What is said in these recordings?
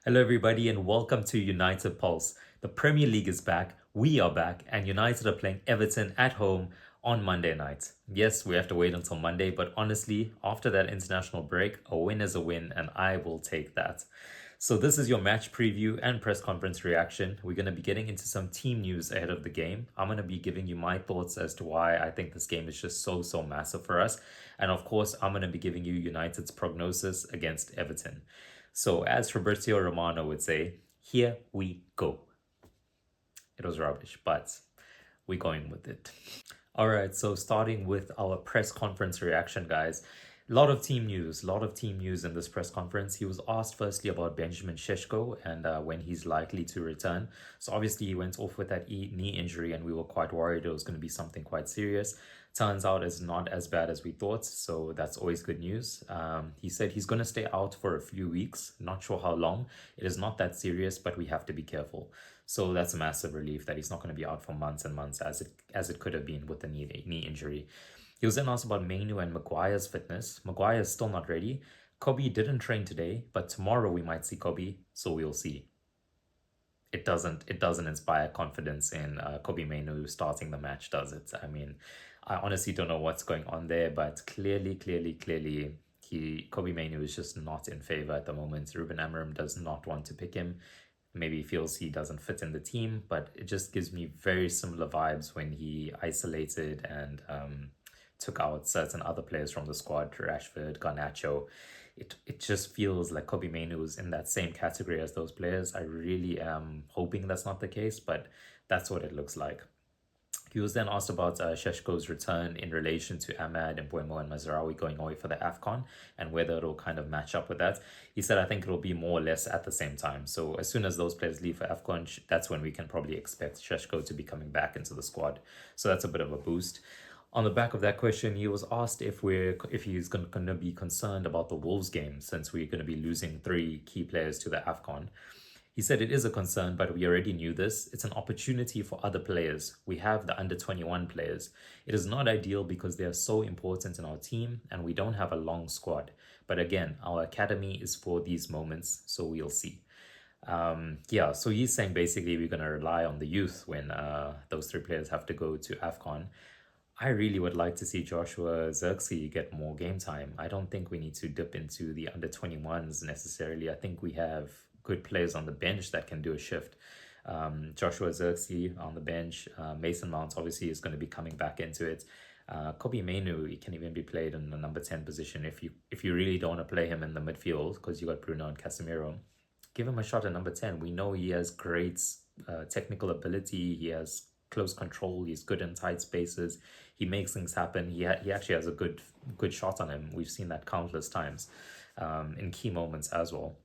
Hello, everybody, and welcome to United Pulse. The Premier League is back, we are back, and United are playing Everton at home on Monday night. Yes, we have to wait until Monday, but honestly, after that international break, a win is a win, and I will take that. So, this is your match preview and press conference reaction. We're going to be getting into some team news ahead of the game. I'm going to be giving you my thoughts as to why I think this game is just so massive for us. And of course, I'm going to be giving you United's prognosis against Everton. So, as Fabrizio Romano would say, here we go. It was rubbish, but we're going with it. All right, so starting with our press conference reaction, guys. A lot of team news, in this press conference. He was asked firstly about Benjamin Šeško and when he's likely to return. So obviously he went off with that knee injury and we were quite worried it was going to be something quite serious. Turns out it's not as bad as we thought, so that's always good news. He said he's going to stay out for a few weeks, not sure how long. It is not that serious, but we have to be careful. So that's a massive relief that he's not going to be out for months and months as it could have been with the knee injury. He was then asked about Mainu and Maguire's fitness. Maguire is still not ready. Kobe didn't train today, but tomorrow we might see Kobe, so we'll see. It doesn't inspire confidence in Kobe Mainu starting the match, does it? I mean, I honestly don't know what's going on there, but clearly, Kobe Mainu is just not in favor at the moment. Ruben Amorim does not want to pick him. Maybe he feels he doesn't fit in the team, but it just gives me very similar vibes when he isolated and took out certain other players from the squad, Rashford, Garnacho. It just feels like Kobe Mainu is in that same category as those players. I really am hoping that's not the case, but that's what it looks like. He was then asked about Sheshko's return in relation to Ahmad and Buemo and Mazraoui going away for the AFCON and whether it'll kind of match up with that. He said, I think it'll be more or less at the same time. So as soon as those players leave for AFCON, that's when we can probably expect Sheshko to be coming back into the squad. So that's a bit of a boost. On the back of that question, he was asked if he's going to be concerned about the Wolves game since we're going to be losing 3 key players to the AFCON. He said it is a concern, but we already knew this. It's an opportunity for other players. We have the under 21 players. It is not ideal because they are so important in our team and we don't have a long squad. But again, our academy is for these moments, so we'll see. So he's saying basically we're going to rely on the youth when those 3 players have to go to AFCON. I really would like to see Joshua Zirkzee get more game time. I don't think we need to dip into the under 21s necessarily. I think we have good players on the bench that can do a shift. Joshua Zirkzee on the bench. Mason Mount obviously is going to be coming back into it. Kobe Mainu, he can even be played in the number 10 position if you really don't want to play him in the midfield because you got Bruno and Casemiro. Give him a shot at number 10. We know he has great technical ability. He has close control. He's good in tight spaces. He makes things happen. He actually has a good shot on him. We've seen that countless times in key moments as well.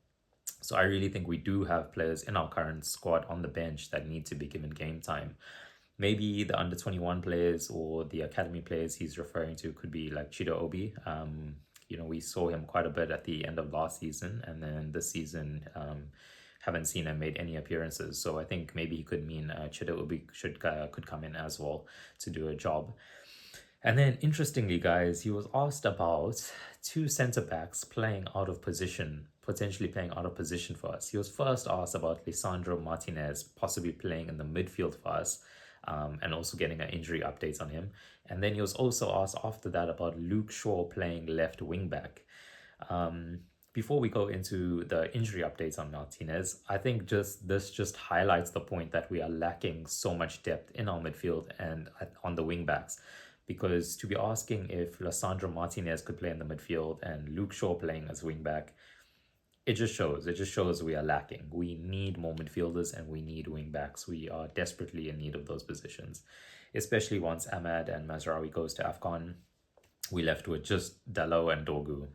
So I really think we do have players in our current squad on the bench that need to be given game time. Maybe the under 21 players or the academy players he's referring to could be like Chido Obi. We saw him quite a bit at the end of last season, and then this season haven't seen him made any appearances. So I think maybe he could mean Chido Obi could come in as well to do a job. And then interestingly, guys, he was asked about 2 centre backs playing out of position, potentially playing out of position for us. He was first asked about Lisandro Martinez possibly playing in the midfield for us, and also getting an injury update on him. And then he was also asked after that about Luke Shaw playing left wing back. Before we go into the injury updates on Martinez, I think this just highlights the point that we are lacking so much depth in our midfield and on the wing backs. Because to be asking if Lisandro Martinez could play in the midfield and Luke Shaw playing as wing back, it just shows we are lacking. We need more midfielders and we need wing backs. We are desperately in need of those positions, especially once Ahmad and Mazraoui goes to AFCON. We left with just Dalot and Dorgu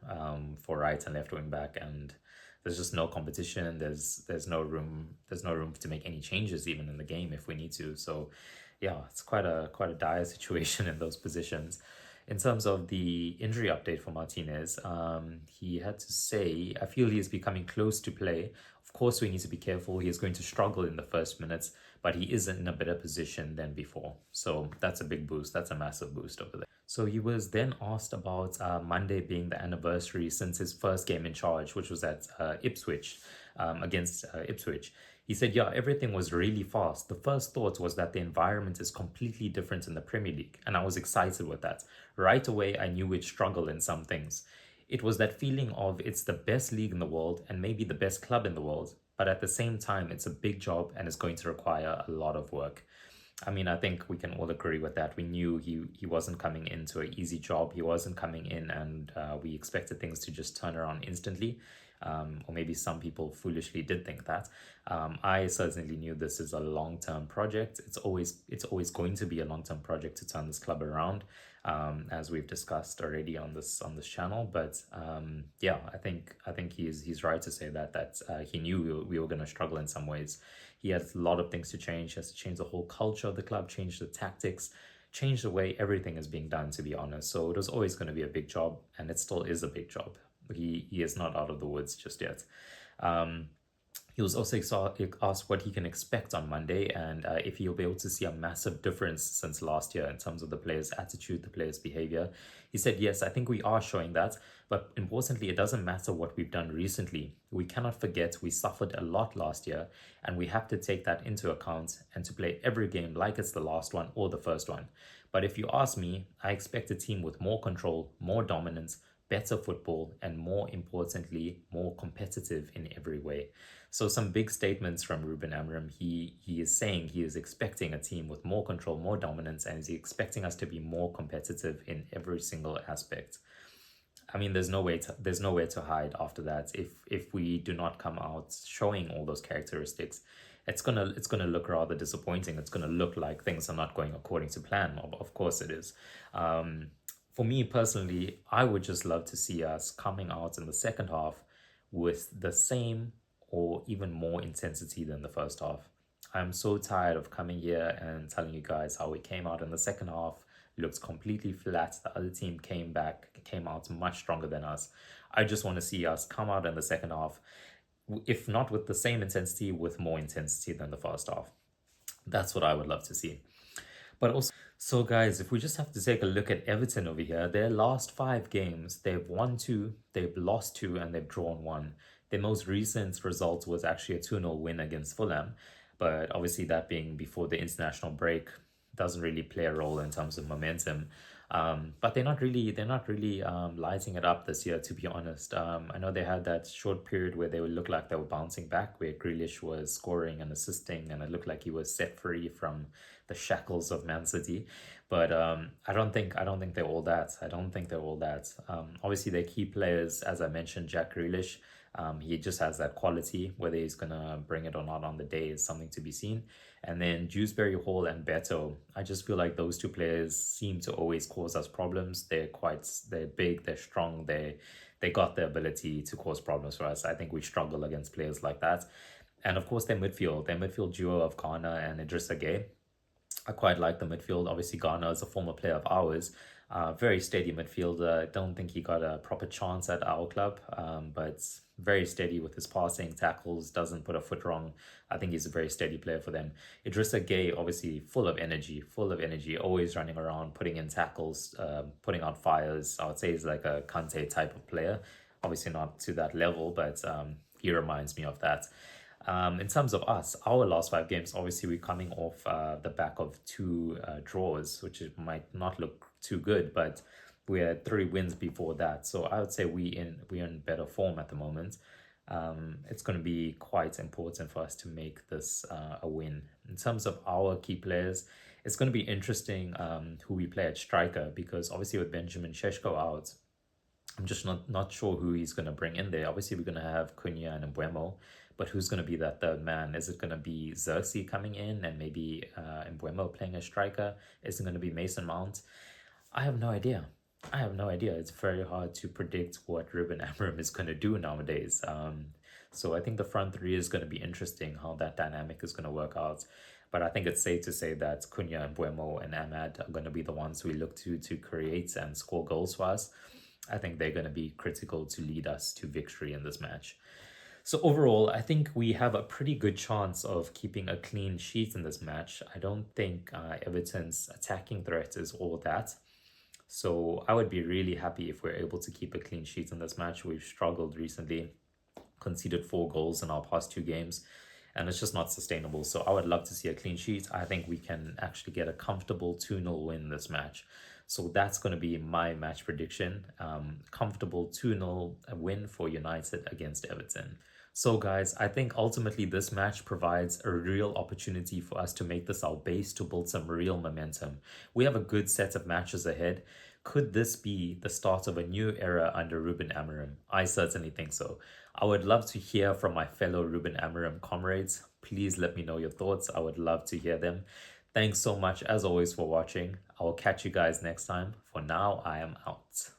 for right and left wing back, and there's just no competition. There's no room to make any changes even in the game if we need to. So yeah, it's quite a dire situation in those positions. In terms of the injury update for Martinez, he had to say, I feel he is becoming close to play. Of course, we need to be careful. He is going to struggle in the first minutes, but he is in a better position than before. So that's a big boost. That's a massive boost over there. So he was then asked about Monday being the anniversary since his first game in charge, which was at Ipswich, against Ipswich. He said, yeah, everything was really fast. The first thought was that the environment is completely different in the Premier League, and I was excited with that. Right away, I knew we'd struggle in some things. It was that feeling of it's the best league in the world and maybe the best club in the world, but at the same time, it's a big job and it's going to require a lot of work. I mean, I think we can all agree with that. We knew he wasn't coming into an easy job. He wasn't coming in and we expected things to just turn around instantly. Or maybe some people foolishly did think that. I certainly knew this is a long-term project. It's always going to be a long-term project to turn this club around, as we've discussed already on this channel. But yeah, I think he's right to say that he knew we were going to struggle in some ways. He has a lot of things to change. He has to change the whole culture of the club, change the tactics, change the way everything is being done, to be honest. So it was always going to be a big job, and it still is a big job. He is not out of the woods just yet. Um, he was also asked what he can expect on Monday and if he'll be able to see a massive difference since last year in terms of the players' attitude, the players' behavior. He said, yes, I think we are showing that, but importantly, it doesn't matter what we've done recently. We cannot forget we suffered a lot last year, and we have to take that into account and to play every game like it's the last one or the first one. But if you ask me, I expect a team with more control, more dominance, better football, and more importantly, more competitive in every way. So some big statements from Ruben Amorim. He is saying he is expecting a team with more control, more dominance, and is expecting us to be more competitive in every single aspect. I mean, there's nowhere to hide after that. If we do not come out showing all those characteristics, it's gonna look rather disappointing. It's gonna look like things are not going according to plan. Of course it is. For me personally, I would just love to see us coming out in the second half with the same or even more intensity than the first half. I'm so tired of coming here and telling you guys how we came out in the second half. Looked completely flat. The other team came out much stronger than us. I just want to see us come out in the second half, if not with the same intensity, with more intensity than the first half. That's what I would love to see. But also, so guys, if we just have to take a look at Everton over here, their last 5 games, they've won two, they've lost two, and they've drawn one. Their most recent result was actually a 2-0 win against Fulham, but obviously that being before the international break doesn't really play a role in terms of momentum. But they're not really lighting it up this year, to be honest. I know they had that short period where they would look like they were bouncing back, where Grealish was scoring and assisting, and it looked like he was set free from the shackles of Man City. But I don't think they're all that. I don't think they're all that. Obviously, their key players, as I mentioned, Jack Grealish. He just has that quality. Whether he's gonna bring it or not on the day is something to be seen. And then Dewsbury Hall and Beto, I just feel like those two players seem to always cause us problems. They're big, they're strong, they got the ability to cause problems for us. I think we struggle against players like that. And of course, their midfield duo of Ghana and Idrissa Gueye. I quite like the midfield. Obviously, Ghana is a former player of ours. Very steady midfielder. I don't think he got a proper chance at our club, but very steady with his passing, tackles, doesn't put a foot wrong. I think he's a very steady player for them. Idrissa Gueye, obviously full of energy, always running around, putting in tackles, putting out fires. I would say he's like a Kante type of player. Obviously not to that level, but he reminds me of that. In terms of us, our last 5 games, obviously we're coming off the back of two draws, which might not look too good, but we had 3 wins before that. So I would say we're in better form at the moment. It's going to be quite important for us to make this a win. In terms of our key players, it's going to be interesting who we play at striker, because obviously with Benjamin Sheshko out, I'm just not sure who he's going to bring in there. Obviously, we're going to have Cunha and Mbuemo, but who's going to be that third man? Is it going to be Xerxes coming in and maybe Mbuemo playing a striker? Is it going to be Mason Mount? I have no idea. I have no idea. It's very hard to predict what Ruben Amorim is going to do nowadays. So I think the front three is going to be interesting, how that dynamic is going to work out. But I think it's safe to say that Cunha, Mbuemo, and Ahmad are going to be the ones we look to create and score goals for us. I think they're going to be critical to lead us to victory in this match. So overall, I think we have a pretty good chance of keeping a clean sheet in this match. I don't think Everton's attacking threat is all that. So I would be really happy if we're able to keep a clean sheet in this match. We've struggled recently, conceded 4 goals in our past 2 games, and it's just not sustainable. So I would love to see a clean sheet. I think we can actually get a comfortable 2-0 win this match. So that's going to be my match prediction. Comfortable 2-0 win for United against Everton. So, guys, I think ultimately this match provides a real opportunity for us to make this our base to build some real momentum. We have a good set of matches ahead. Could this be the start of a new era under Ruben Amorim? I certainly think so. I would love to hear from my fellow Ruben Amorim comrades. Please let me know your thoughts. I would love to hear them. Thanks so much, as always, for watching. I will catch you guys next time. For now, I am out.